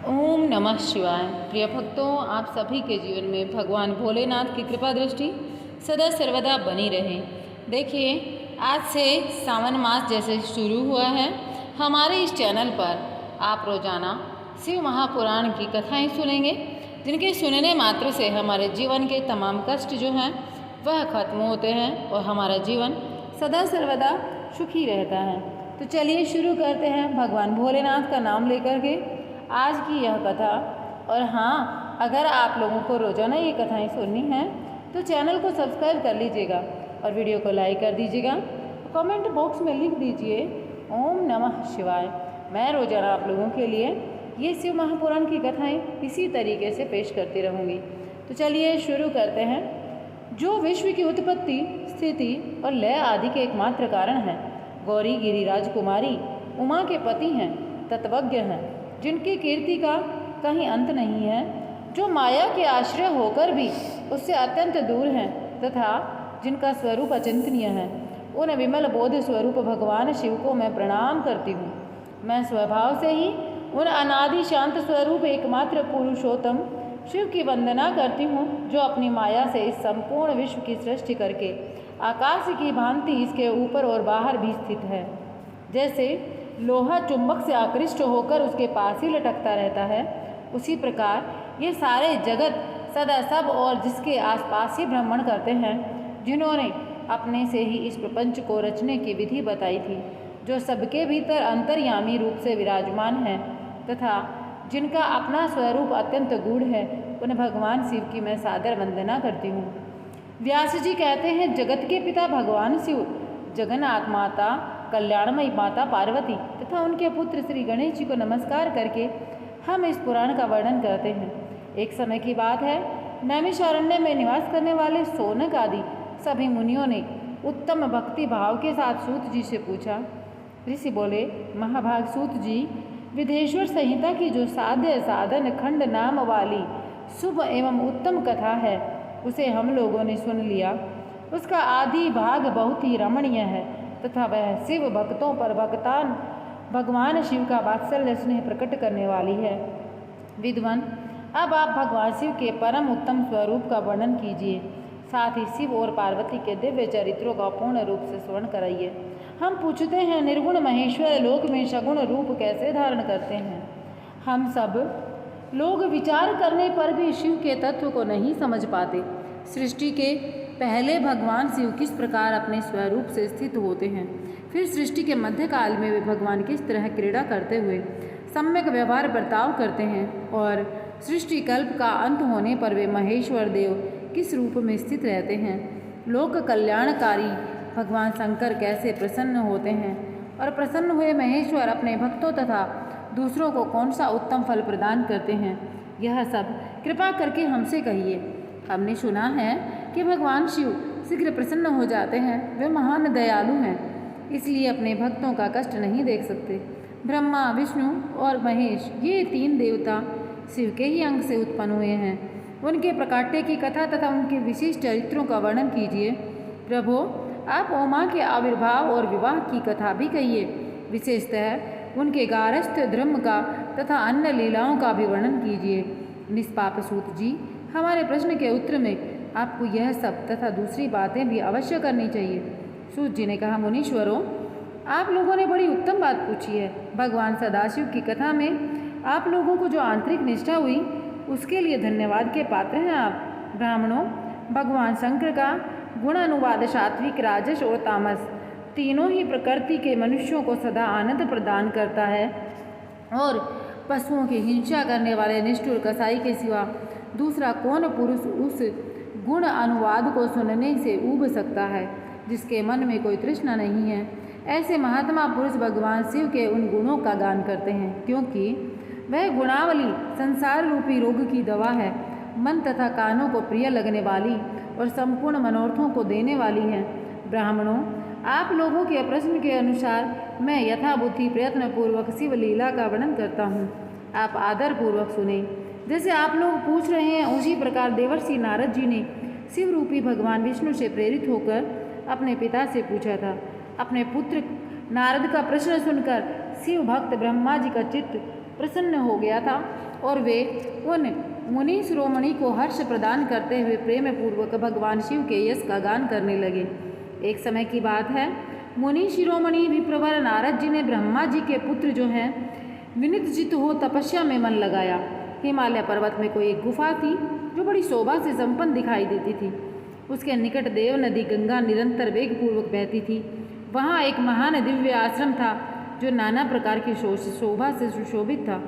ओम नमः शिवाय। प्रिय भक्तों, आप सभी के जीवन में भगवान भोलेनाथ की कृपा दृष्टि सदा सर्वदा बनी रहे। देखिए, आज से सावन मास जैसे शुरू हुआ है, हमारे इस चैनल पर आप रोजाना शिव महापुराण की कथाएं सुनेंगे, जिनके सुनने मात्र से हमारे जीवन के तमाम कष्ट जो हैं वह खत्म होते हैं और हमारा जीवन सदा सर्वदा सुखी रहता है। तो चलिए शुरू करते हैं भगवान भोलेनाथ का नाम लेकर के आज की यह कथा। और हाँ, अगर आप लोगों को रोजाना ये कथाएं सुननी हैं तो चैनल को सब्सक्राइब कर लीजिएगा और वीडियो को लाइक कर दीजिएगा। कमेंट बॉक्स में लिख दीजिए ओम नमः शिवाय। मैं रोजाना आप लोगों के लिए ये शिव महापुराण की कथाएं इसी तरीके से पेश करती रहूँगी। तो चलिए शुरू करते हैं। जो विश्व की उत्पत्ति, स्थिति और लय आदि के एकमात्र कारण हैं, गौरी गिरिराज कुमारी उमा के पति हैं, तत्वज्ञ हैं, जिनकी कीर्ति का कहीं अंत नहीं है, जो माया के आश्रय होकर भी उससे अत्यंत दूर हैं तथा जिनका स्वरूप अचिंतनीय है, उन विमल बोध स्वरूप भगवान शिव को मैं प्रणाम करती हूँ। मैं स्वभाव से ही उन अनादि शांत स्वरूप एकमात्र पुरुषोत्तम शिव की वंदना करती हूँ, जो अपनी माया से इस संपूर्ण विश्व की सृष्टि करके आकाश की भांति इसके ऊपर और बाहर भी स्थित है। जैसे लोहा चुंबक से आकृष्ट होकर उसके पास ही लटकता रहता है, उसी प्रकार ये सारे जगत सदा सब और जिसके आसपास ही भ्रमण करते हैं, जिन्होंने अपने से ही इस प्रपंच को रचने की विधि बताई थी, जो सबके भीतर अंतर्यामी रूप से विराजमान है तथा जिनका अपना स्वरूप अत्यंत गूढ़ है, उन भगवान शिव की मैं सादर वंदना करती हूँ। व्यास जी कहते हैं, जगत के पिता भगवान शिव, जगन्नाथ माता कल्याणमयी माता पार्वती तथा उनके पुत्र श्री गणेश जी को नमस्कार करके हम इस पुराण का वर्णन करते हैं। एक समय की बात है, नैमिषारण्य में निवास करने वाले सोनक आदि सभी मुनियों ने उत्तम भक्ति भाव के साथ सूत जी से पूछा। ऋषि बोले, महाभाग सूत जी, विदेश्वर संहिता की जो साध्य साधन खंड नाम वाली शुभ एवं उत्तम कथा है, उसे हम लोगों ने सुन लिया। उसका आदि भाग बहुत ही रमणीय है तथा वह शिव भक्तों पर भगवान शिव का वात्सल्य स्नेह प्रकट करने वाली है। विद्वान, अब आप भगवान शिव के परम उत्तम स्वरूप का वर्णन कीजिए, साथ ही शिव और पार्वती के दिव्य चरित्रों का पूर्ण रूप से स्मरण कराइए। हम पूछते हैं, निर्गुण महेश्वर लोक में सगुण रूप कैसे धारण करते हैं? हम सब लोग विचार करने पर भी शिव के तत्व को नहीं समझ पाते। सृष्टि के पहले भगवान शिव किस प्रकार अपने स्वरूप से स्थित होते हैं, फिर सृष्टि के मध्यकाल में वे भगवान किस तरह क्रीड़ा करते हुए सम्यक व्यवहार बर्ताव करते हैं, और सृष्टि कल्प का अंत होने पर वे महेश्वर देव किस रूप में स्थित रहते हैं। लोक कल्याणकारी भगवान शंकर कैसे प्रसन्न होते हैं, और प्रसन्न हुए महेश्वर अपने भक्तों तथा दूसरों को कौन सा उत्तम फल प्रदान करते हैं, यह सब कृपा करके हमसे कहिए। हमने सुना है कि भगवान शिव शीघ्र प्रसन्न हो जाते हैं। वे महान दयालु हैं, इसलिए अपने भक्तों का कष्ट नहीं देख सकते। ब्रह्मा, विष्णु और महेश, ये तीन देवता शिव के ही अंग से उत्पन्न हुए हैं। उनके प्रकाट्य की कथा तथा उनके विशेष चरित्रों का वर्णन कीजिए। प्रभु, आप उमा के आविर्भाव और विवाह की कथा भी कहिए। विशेषतः उनके गारस्थ धर्म का तथा अन्य लीलाओं का भी वर्णन कीजिए। निष्पाप सूत जी, हमारे प्रश्न के उत्तर में आपको यह सब तथा दूसरी बातें भी अवश्य करनी चाहिए। सूत जी ने कहा, मुनीश्वरों, आप लोगों ने बड़ी उत्तम बात पूछी है। भगवान सदाशिव की कथा में आप लोगों को जो आंतरिक निष्ठा हुई, उसके लिए धन्यवाद के पात्र हैं आप। ब्राह्मणों, भगवान शंकर का गुणानुवाद सात्विक, राजस और तामस तीनों ही प्रकृति के मनुष्यों को सदा आनंद प्रदान करता है, और पशुओं की हिंसा करने वाले निष्ठुर कसाई के सिवा दूसरा कौन पुरुष उस गुण अनुवाद को सुनने से ऊब सकता है, जिसके मन में कोई तृष्णा नहीं है। ऐसे महात्मा पुरुष भगवान शिव के उन गुणों का गान करते हैं, क्योंकि वह गुणावली संसार रूपी रोग की दवा है, मन तथा कानों को प्रिय लगने वाली और संपूर्ण मनोरथों को देने वाली है। ब्राह्मणों, आप लोगों के प्रश्न के अनुसार मैं यथाबुद्धि प्रयत्नपूर्वक शिव लीला का वर्णन करता हूँ। आप आदरपूर्वक सुने। जैसे आप लोग पूछ रहे हैं, उसी प्रकार देवर्षि नारद जी ने शिव रूपी भगवान विष्णु से प्रेरित होकर अपने पिता से पूछा था। अपने पुत्र नारद का प्रश्न सुनकर शिव भक्त ब्रह्मा जी का चित्त प्रसन्न हो गया था और वे उन मुनि शिरोमणि को हर्ष प्रदान करते हुए प्रेम पूर्वक भगवान शिव के यश का गान करने लगे। एक समय की बात है, मुनि शिरोमणि विप्रवर नारद जी ने ब्रह्मा जी के पुत्र जो हैं विनित चित्त हो तपस्या में मन लगाया। हिमालय पर्वत में कोई एक गुफा थी जो बड़ी शोभा से संपन्न दिखाई देती थी। उसके निकट देव नदी गंगा निरंतर वेग पूर्वक बहती थी। वहाँ एक महान दिव्य आश्रम था जो नाना प्रकार की शोभा से सुशोभित था।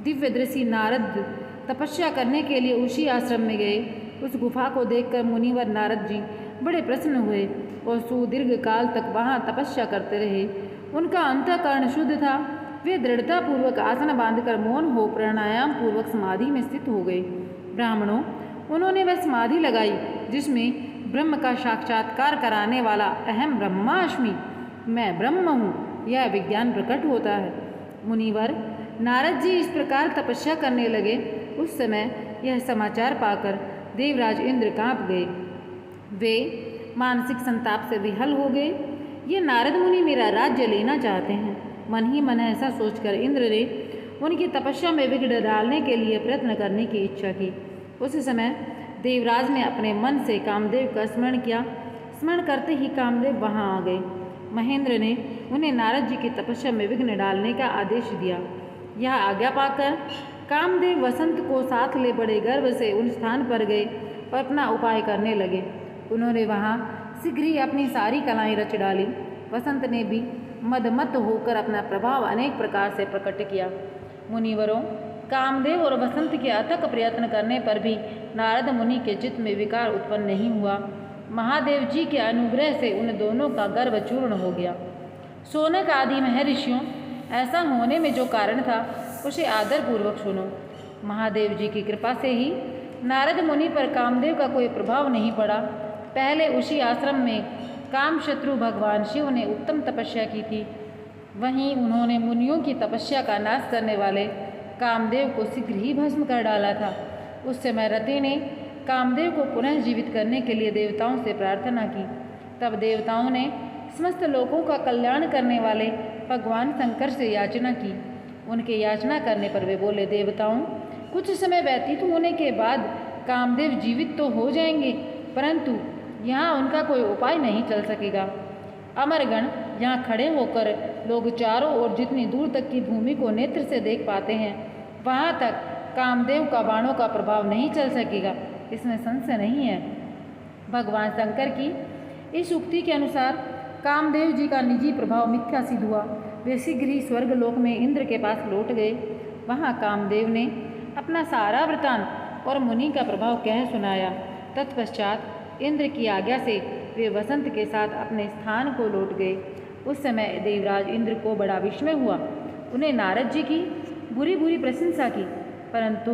दिव्य दृष्टि नारद तपस्या करने के लिए उसी आश्रम में गए। उस गुफा को देखकर मुनिवर नारद जी बड़े प्रसन्न हुए और सुदीर्घ काल तक वहाँ तपस्या करते रहे। उनका अंतःकरण शुद्ध था। वे दृढ़तापूर्वक आसन बांधकर मौन हो प्राणायाम पूर्वक समाधि में स्थित हो गए। ब्राह्मणों, उन्होंने वह समाधि लगाई जिसमें ब्रह्म का साक्षात्कार कराने वाला अहम ब्रह्मास्मि, मैं ब्रह्म हूँ, यह विज्ञान प्रकट होता है। मुनिवर नारद जी इस प्रकार तपस्या करने लगे। उस समय यह समाचार पाकर देवराज इंद्र काँप गए। वे मानसिक संताप से विहल हो गए। ये नारद मुनि मेरा राज्य लेना चाहते हैं। मन ही मन ऐसा सोचकर इंद्र ने उनकी तपस्या में विघ्न डालने के लिए प्रयत्न करने की इच्छा की। उस समय देवराज ने अपने मन से कामदेव का स्मरण किया। स्मरण करते ही कामदेव वहाँ आ गए। महेंद्र ने उन्हें नारद जी की तपस्या में विघ्न डालने का आदेश दिया। यह आज्ञा पाकर कामदेव वसंत को साथ ले बड़े गर्व से उन स्थान पर गए और अपना उपाय करने लगे। उन्होंने वहाँ शीघ्र ही अपनी सारी कलाएं रच डाली। वसंत ने भी मदमत होकर अपना प्रभाव अनेक प्रकार से प्रकट किया। मुनिवरों, कामदेव और वसंत के अथक प्रयत्न करने पर भी नारद मुनि के चित्त में विकार उत्पन्न नहीं हुआ। महादेव जी के अनुग्रह से उन दोनों का गर्व चूर्ण हो गया। शौनक आदि महर्षियों, ऐसा होने में जो कारण था उसे आदरपूर्वक सुनो। महादेव जी की कृपा से ही नारद मुनि पर कामदेव का कोई प्रभाव नहीं पड़ा। पहले उसी आश्रम में काम शत्रु भगवान शिव ने उत्तम तपस्या की थी। वहीं उन्होंने मुनियों की तपस्या का नाश करने वाले कामदेव को शीघ्र ही भस्म कर डाला था। उस समय रति ने कामदेव को पुनः जीवित करने के लिए देवताओं से प्रार्थना की। तब देवताओं ने समस्त लोगों का कल्याण करने वाले भगवान शंकर से याचना की। उनके याचना करने पर वे बोले, देवताओं, कुछ समय व्यतीत होने के बाद कामदेव जीवित तो हो जाएंगे, परंतु यहाँ उनका कोई उपाय नहीं चल सकेगा। अमरगण यहाँ खड़े होकर लोग चारों ओर जितनी दूर तक की भूमि को नेत्र से देख पाते हैं, वहाँ तक कामदेव का बाणों का प्रभाव नहीं चल सकेगा, इसमें संशय नहीं है। भगवान शंकर की इस उक्ति के अनुसार कामदेव जी का निजी प्रभाव मिथ्या सिद्ध हुआ। वे शीघ्र ही स्वर्गलोक में इंद्र के पास लौट गए। वहाँ कामदेव ने अपना सारा वृतांत और मुनि का प्रभाव कह सुनाया। तत्पश्चात इंद्र की आज्ञा से वे वसंत के साथ अपने स्थान को लौट गए। उस समय देवराज इंद्र को बड़ा विस्मय हुआ। उन्हें नारद जी की बुरी बुरी प्रशंसा की, परंतु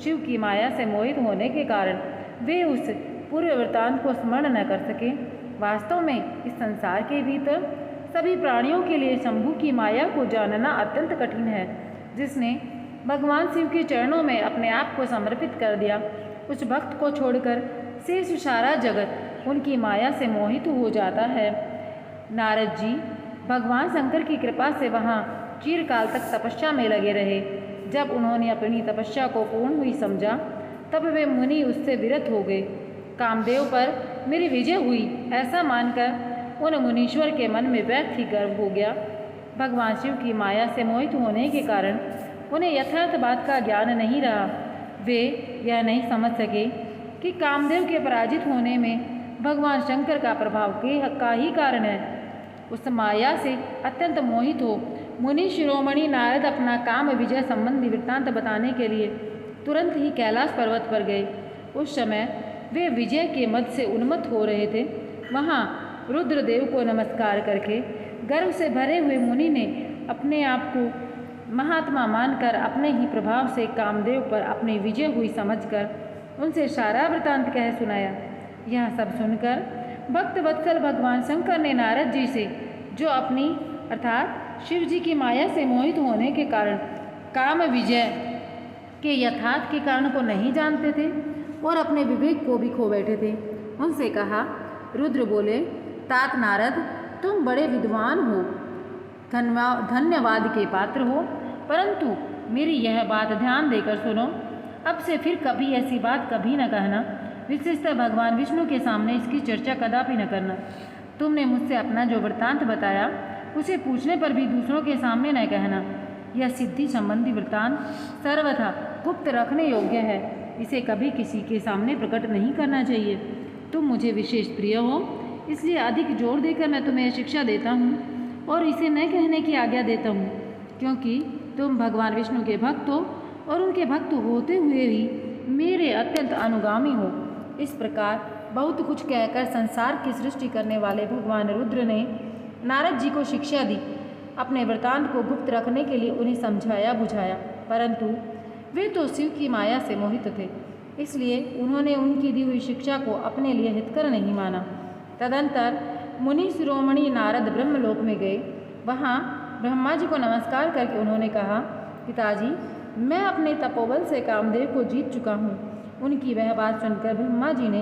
शिव की माया से मोहित होने के कारण वे उस पूर्व वृतांत को स्मरण न कर सके। वास्तव में इस संसार के भीतर सभी प्राणियों के लिए शंभु की माया को जानना अत्यंत कठिन है। जिसने भगवान शिव के चरणों में अपने आप को समर्पित कर दिया, उस भक्त को छोड़कर शेष सारा जगत उनकी माया से मोहित हो जाता है। नारद जी भगवान शंकर की कृपा से वहाँ चिरकाल तक तपस्या में लगे रहे। जब उन्होंने अपनी तपस्या को पूर्ण हुई समझा, तब वे मुनि उससे विरत हो गए। कामदेव पर मेरी विजय हुई ऐसा मानकर उन मुनीश्वर के मन में व्यर्थ ही गर्व हो गया। भगवान शिव की माया से मोहित होने के कारण उन्हें यथार्थ बात का ज्ञान नहीं रहा। वे यह नहीं समझ सके कि कामदेव के पराजित होने में भगवान शंकर का प्रभाव का ही कारण है। उस माया से अत्यंत मोहित हो मुनि शिरोमणि नारद अपना काम विजय संबंधी वृत्तांत बताने के लिए तुरंत ही कैलाश पर्वत पर गए। उस समय वे विजय के मद से उन्मत्त हो रहे थे। वहाँ रुद्रदेव को नमस्कार करके गर्व से भरे हुए मुनि ने अपने आप को महात्मा मानकर अपने ही प्रभाव से कामदेव पर अपनी विजय हुई समझकर उनसे सारा वृतांत कह सुनाया। यह सब सुनकर भक्त वत्सल भगवान शंकर ने नारद जी से, जो अपनी अर्थात शिव जी की माया से मोहित होने के कारण काम विजय के यथार्थ के कारण को नहीं जानते थे और अपने विवेक को भी खो बैठे थे, उनसे कहा। रुद्र बोले, तात नारद, तुम बड़े विद्वान हो, धन्यवाद के पात्र हो, परंतु मेरी यह बात ध्यान देकर सुनो। अब से फिर कभी ऐसी बात कभी न कहना, विशेषतः भगवान विष्णु के सामने इसकी चर्चा कदापि न करना। तुमने मुझसे अपना जो वृत्तांत बताया उसे पूछने पर भी दूसरों के सामने न कहना। यह सिद्धि संबंधी वृत्तांत सर्वथा गुप्त रखने योग्य है, इसे कभी किसी के सामने प्रकट नहीं करना चाहिए। तुम मुझे विशेष प्रिय हो, इसलिए अधिक जोर देकर मैं तुम्हें शिक्षा देता हूँ और इसे न कहने की आज्ञा देता हूँ, क्योंकि तुम भगवान विष्णु के भक्त हो और उनके भक्त होते हुए भी मेरे अत्यंत अनुगामी हो। इस प्रकार बहुत कुछ कहकर संसार की सृष्टि करने वाले भगवान रुद्र ने नारद जी को शिक्षा दी। अपने वृत्तांत को गुप्त रखने के लिए उन्हें समझाया बुझाया, परंतु वे तो शिव की माया से मोहित थे, इसलिए उन्होंने उनकी दी हुई शिक्षा को अपने लिए हितकर नहीं माना। तदंतर मुनि शिरोमणि नारद ब्रह्मलोक में गए। वहाँ ब्रह्मा जी को नमस्कार करके उन्होंने कहा, पिताजी, मैं अपने तपोबल से कामदेव को जीत चुका हूँ। उनकी वह बात सुनकर ब्रह्मा जी ने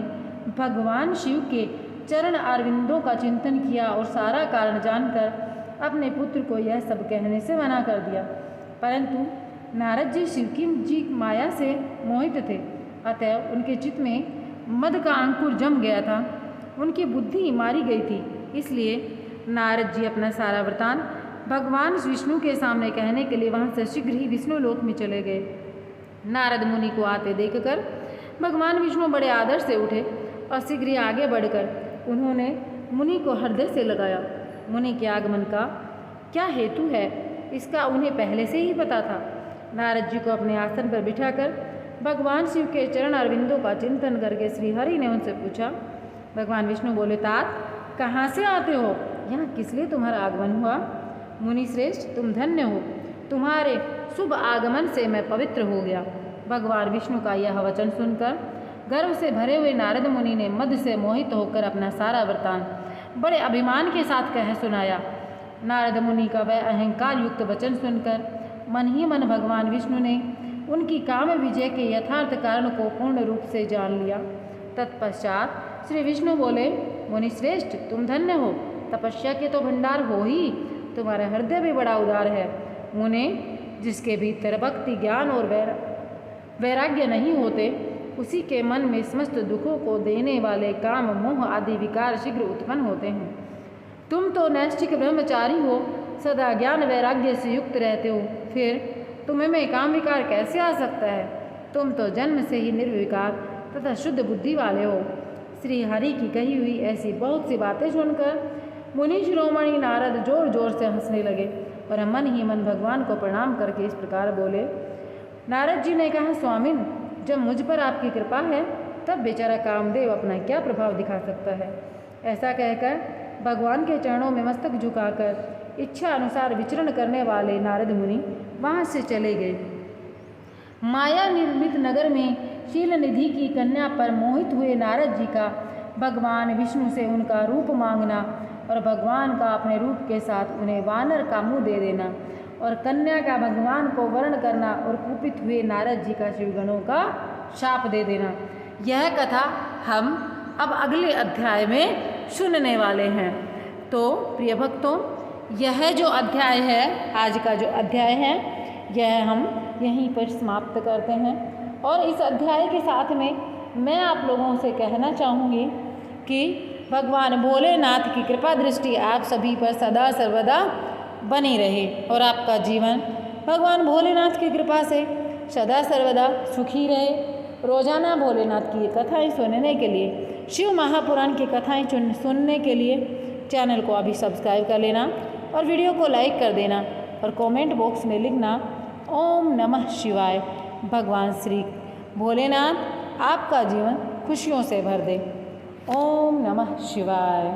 भगवान शिव के चरण अरविंदों का चिंतन किया और सारा कारण जानकर अपने पुत्र को यह सब कहने से मना कर दिया। परंतु नारद जी शिव की माया से मोहित थे, अतः उनके चित्त में मद का अंकुर जम गया था, उनकी बुद्धि मारी गई थी। इसलिए नारद जी अपना सारा वृत्तांत भगवान विष्णु के सामने कहने के लिए वहाँ से शीघ्र ही विष्णु लोक में चले गए। नारद मुनि को आते देखकर भगवान विष्णु बड़े आदर से उठे और शीघ्र ही आगे बढ़कर उन्होंने मुनि को हृदय से लगाया। मुनि के आगमन का क्या हेतु है, इसका उन्हें पहले से ही पता था। नारद जी को अपने आसन पर बिठाकर भगवान शिव के चरण अरविंदों का चिंतन करके श्री हरि ने उनसे पूछा। भगवान विष्णु बोले, तात, कहाँ से आते हो? यहाँ किस लिए तुम्हारा आगमन हुआ? मुनि श्रेष्ठ, तुम धन्य हो, तुम्हारे शुभ आगमन से मैं पवित्र हो गया। भगवान विष्णु का यह वचन सुनकर गर्व से भरे हुए नारद मुनि ने मद से मोहित होकर अपना सारा वृत्तांत बड़े अभिमान के साथ कह सुनाया। नारद मुनि का वह अहंकार युक्त वचन सुनकर मन ही मन भगवान विष्णु ने उनकी काम विजय के यथार्थ कारण को पूर्ण रूप से जान लिया। तत्पश्चात श्री विष्णु बोले, मुनि श्रेष्ठ, तुम धन्य हो, तपस्या के तो भंडार हो ही, तुम्हारा हृदय भी बड़ा उदार है। मुने, जिसके भीतर भक्ति, ज्ञान और वैराग्य नहीं होते, उसी के मन में समस्त दुखों को देने वाले काम, मोह आदि विकार शीघ्र उत्पन्न होते हैं। तुम तो नैष्ठिक ब्रह्मचारी हो, सदा ज्ञान वैराग्य से युक्त रहते हो, फिर तुम्हें में काम विकार कैसे आ सकता है? तुम तो जन्म से ही निर्विकार तथा शुद्ध बुद्धि वाले हो। श्री हरि की कही हुई ऐसी बहुत सी बातें सुनकर मुनि शिरोमणि नारद जोर जोर से हंसने लगे और मन ही मन भगवान को प्रणाम करके इस प्रकार बोले। नारद जी ने कहा, स्वामिन, जब मुझ पर आपकी कृपा है तब बेचारा कामदेव अपना क्या प्रभाव दिखा सकता है। ऐसा कहकर भगवान के चरणों में मस्तक झुकाकर इच्छा अनुसार विचरण करने वाले नारद मुनि वहाँ से चले गए। माया निर्मित नगर में शील निधि की कन्या पर मोहित हुए नारद जी का भगवान विष्णु से उनका रूप मांगना और भगवान का अपने रूप के साथ उन्हें वानर का मुँह दे देना और कन्या का भगवान को वर्ण करना और कुपित हुए नारद जी का शिवगणों का शाप दे देना, यह कथा हम अब अगले अध्याय में सुनने वाले हैं। तो प्रिय भक्तों, यह जो अध्याय है, आज का जो अध्याय है, यह हम यहीं पर समाप्त करते हैं। और इस अध्याय के साथ में मैं आप लोगों से कहना चाहूँगी कि भगवान भोलेनाथ की कृपा दृष्टि आप सभी पर सदा सर्वदा बनी रहे और आपका जीवन भगवान भोलेनाथ की कृपा से सदा सर्वदा सुखी रहे। रोजाना भोलेनाथ की कथाएं सुनने के लिए, शिव महापुराण की कथाएं सुनने के लिए चैनल को अभी सब्सक्राइब कर लेना और वीडियो को लाइक कर देना और कमेंट बॉक्स में लिखना ओम नमः शिवाय। भगवान श्री भोलेनाथ आपका जीवन खुशियों से भर दे। ओम नमः शिवाय।